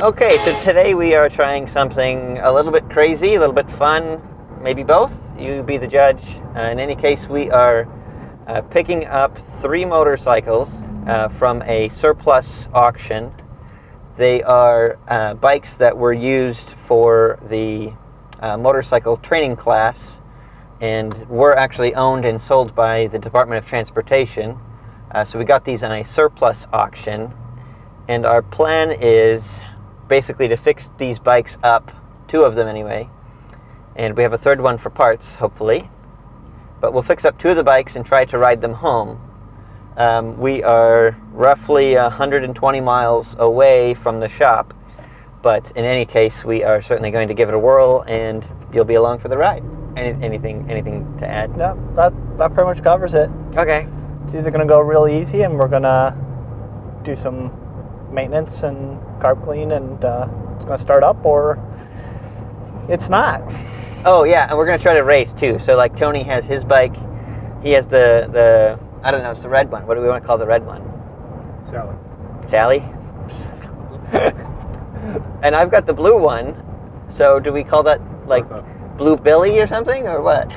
Okay, so today we are trying something a little bit crazy, a little bit fun, maybe both. You be the judge. In any case, we are picking up 3 motorcycles from a surplus auction. They are bikes that were used for the motorcycle training class and were actually owned and sold by the Department of Transportation. So we got these on a surplus auction, and our plan is basically to fix these bikes up, 2 of them anyway, and we have a 3rd one for parts, hopefully. But we'll fix up 2 of the bikes and try to ride them home. We are roughly 120 miles away from the shop, but in any case, we are certainly going to give it a whirl, and you'll be along for the ride. Anything to add? Yeah, that pretty much covers it. Okay. It's either going to go real easy, and we're going to do some maintenance and carb clean, and it's going to start up, or it's not. Oh yeah, and we're going to try to race too. So like Tony has his bike, he has the I don't know, it's the red one. What do we want to call the red one? Sally? And I've got the blue one, so do we call that like Blue Billy or something, or what?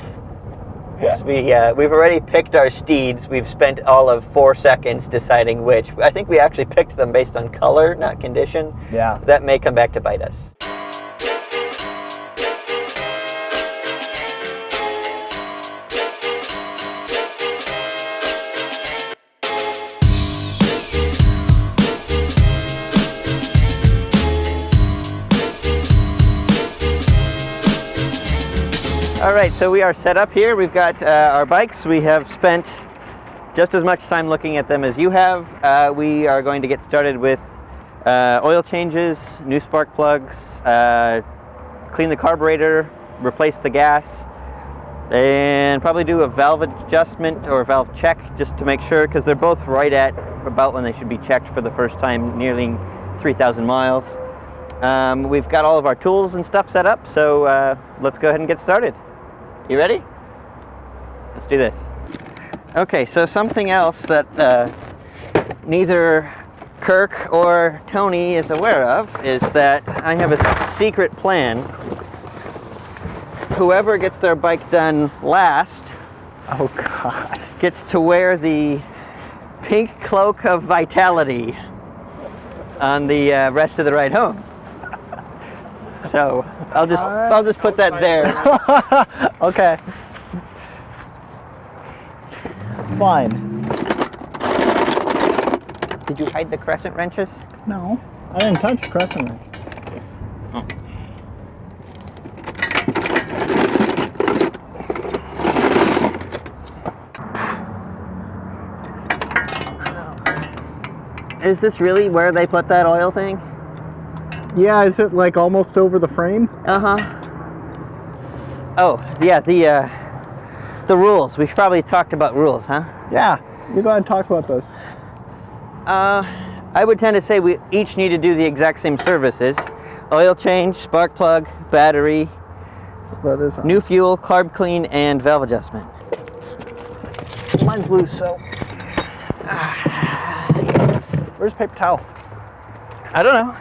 Yeah. We've already picked our steeds. We've spent all of 4 seconds deciding which. I think we actually picked them based on color, not condition. Yeah. That may come back to bite us. All right, so we are set up here. We've got our bikes. We have spent just as much time looking at them as you have. We are going to get started with oil changes, new spark plugs, clean the carburetor, replace the gas, and probably do a valve adjustment or valve check just to make sure, because they're both right at about when they should be checked for the first time, nearly 3,000 miles. We've got all of our tools and stuff set up, so let's go ahead and get started. You ready? Let's do this. Okay, so something else that neither Kirk or Tony is aware of is that I have a secret plan. Whoever gets their bike done last, Oh God, gets to wear the pink cloak of vitality on the rest of the ride home. So I'll just put that there. Okay. Fine. Did you hide the crescent wrenches? No, I didn't touch the crescent wrench. Oh. Is this really where they put that oil thing? Yeah, is it like almost over the frame? Uh-huh. Oh, yeah, the rules. We've probably talked about rules, huh? Yeah, you go ahead and talk about this. I would tend to say we each need to do the exact same services. Oil change, spark plug, battery, That is new fuel, carb clean, and valve adjustment. Mine's loose, so. Where's paper towel? I don't know.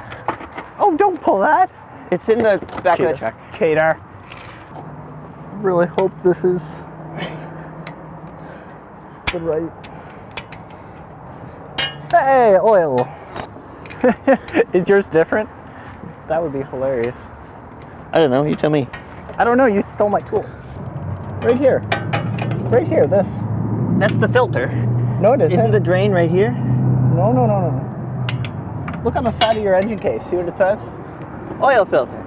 Oh, don't pull that. It's in the back of the truck. Cater. I really hope this is the right. Hey, oil. Is yours different? That would be hilarious. I don't know, you tell me. I don't know, you stole my tools. Right here. Right here, this. That's the filter. No, it isn't. Isn't the drain right here? No. Look on the side of your engine case. See what it says? Oil filter.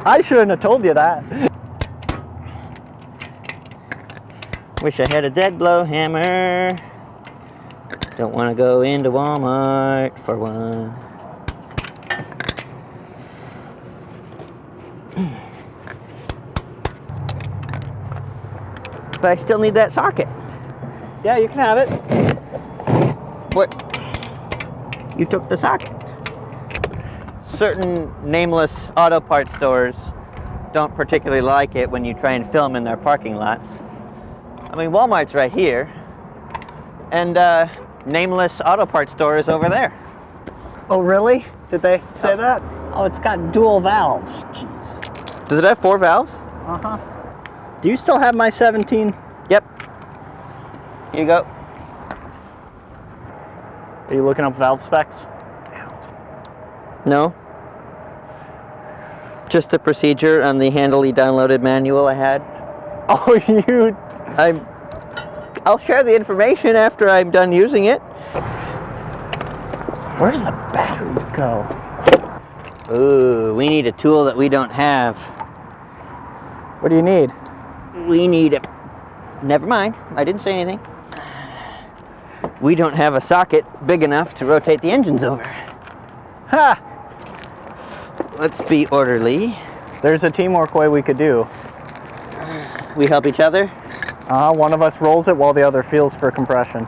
I shouldn't have told you that. Wish I had a dead blow hammer. Don't want to go into Walmart for one. But I still need that socket. Yeah, you can have it. What? You took the socket. Certain nameless auto parts stores don't particularly like it when you try and film in their parking lots. I mean, Walmart's right here, and nameless auto parts store is over there. Oh, really? Did they say that? Oh, it's got dual valves. Jeez. Does it have 4 valves? Uh-huh. Do you still have my 17? Yep. Here you go. Are you looking up valve specs? No. Just the procedure on the handily downloaded manual I had. Oh, I'll share the information after I'm done using it. Where's the battery go? Ooh, we need a tool that we don't have. What do you need? We need a... Never mind, I didn't say anything. We don't have a socket big enough to rotate the engines over. Ha! Let's be orderly. There's a teamwork way we could do. We help each other. One of us rolls it while the other feels for compression.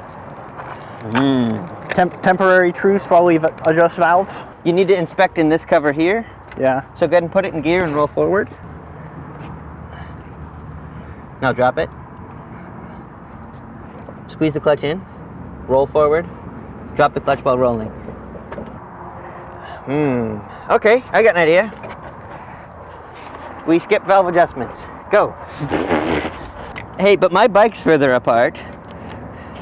Temporary truce while we adjust valves. You need to inspect in this cover here. Yeah. So go ahead and put it in gear and roll forward. Now drop it. Squeeze the clutch in. Roll forward. Drop the clutch while rolling. Okay, I got an idea. We skip valve adjustments. Go. Hey, but my bike's further apart.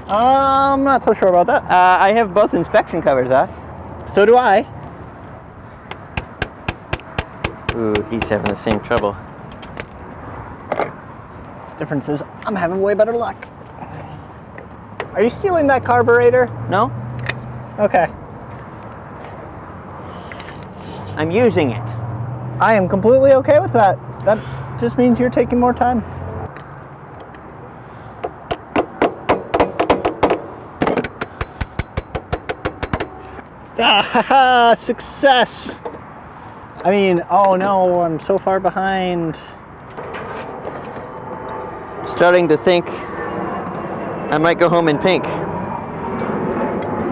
I'm not so sure about that. I have both inspection covers off. So do I. Ooh, he's having the same trouble. Difference is, I'm having way better luck. Are you stealing that carburetor? No, Okay. I'm using it. I am completely okay with that. That just means you're taking more time. Ah, success! I mean, oh no, I'm so far behind. Starting to think I might go home in pink.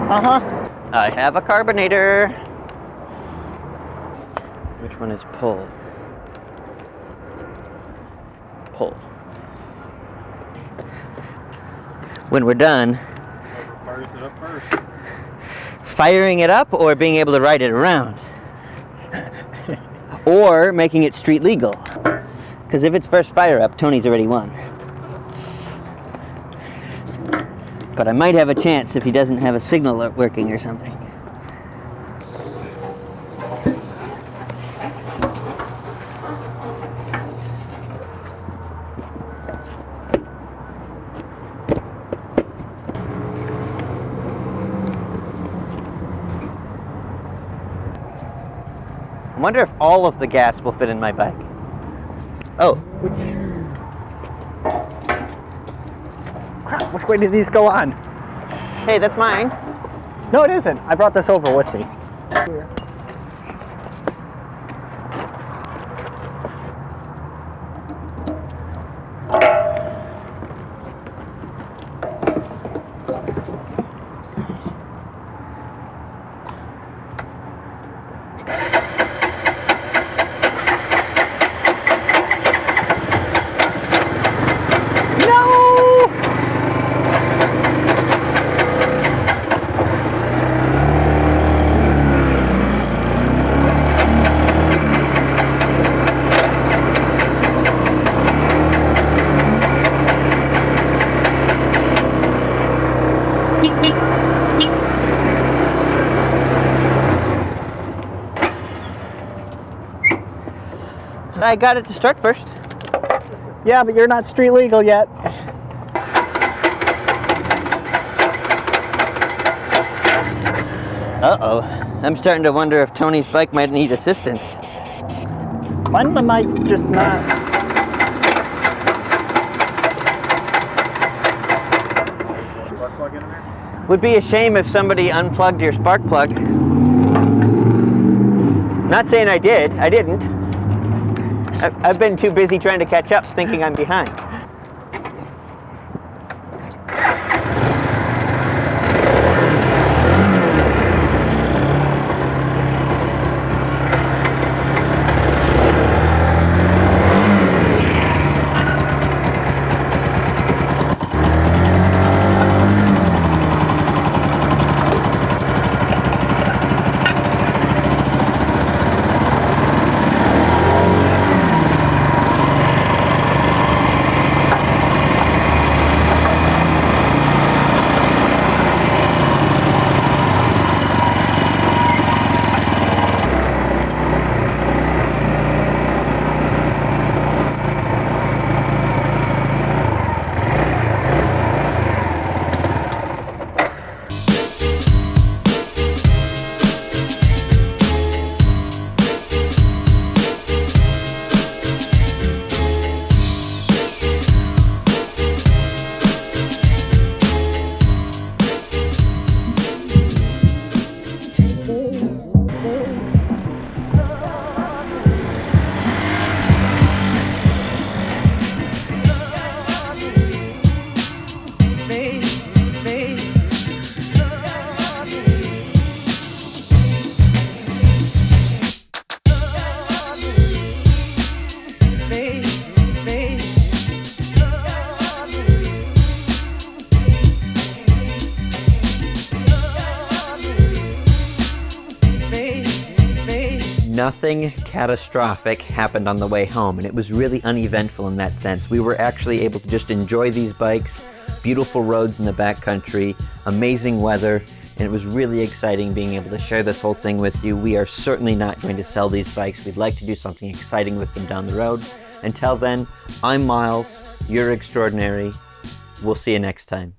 Uh-huh. I have a carbonator. Which one is pull? Pull. When we're done, Fires it up first. firing it up or being able to ride it around? Or making it street legal? Because if it's first fire up, Tony's already won. But I might have a chance if he doesn't have a signal working or something. I wonder if all of the gas will fit in my bike. Oh, Crap, which way did these go on? hey, that's mine. No, it isn't. I brought this over with me. I got it to start first. Yeah, but you're not street legal yet. Uh-oh. I'm starting to wonder if Tony's bike might need assistance. Mine might just not. Spark plug in there? Would be a shame if somebody unplugged your spark plug. Not saying I did. I didn't. I've been too busy trying to catch up, thinking I'm behind. nothing catastrophic happened on the way home, and it was really uneventful in that sense. We were actually able to just enjoy these bikes, beautiful roads in the backcountry, amazing weather, and it was really exciting being able to share this whole thing with you. We are certainly not going to sell these bikes. We'd like to do something exciting with them down the road. Until then, I'm Miles, you're extraordinary. We'll see you next time.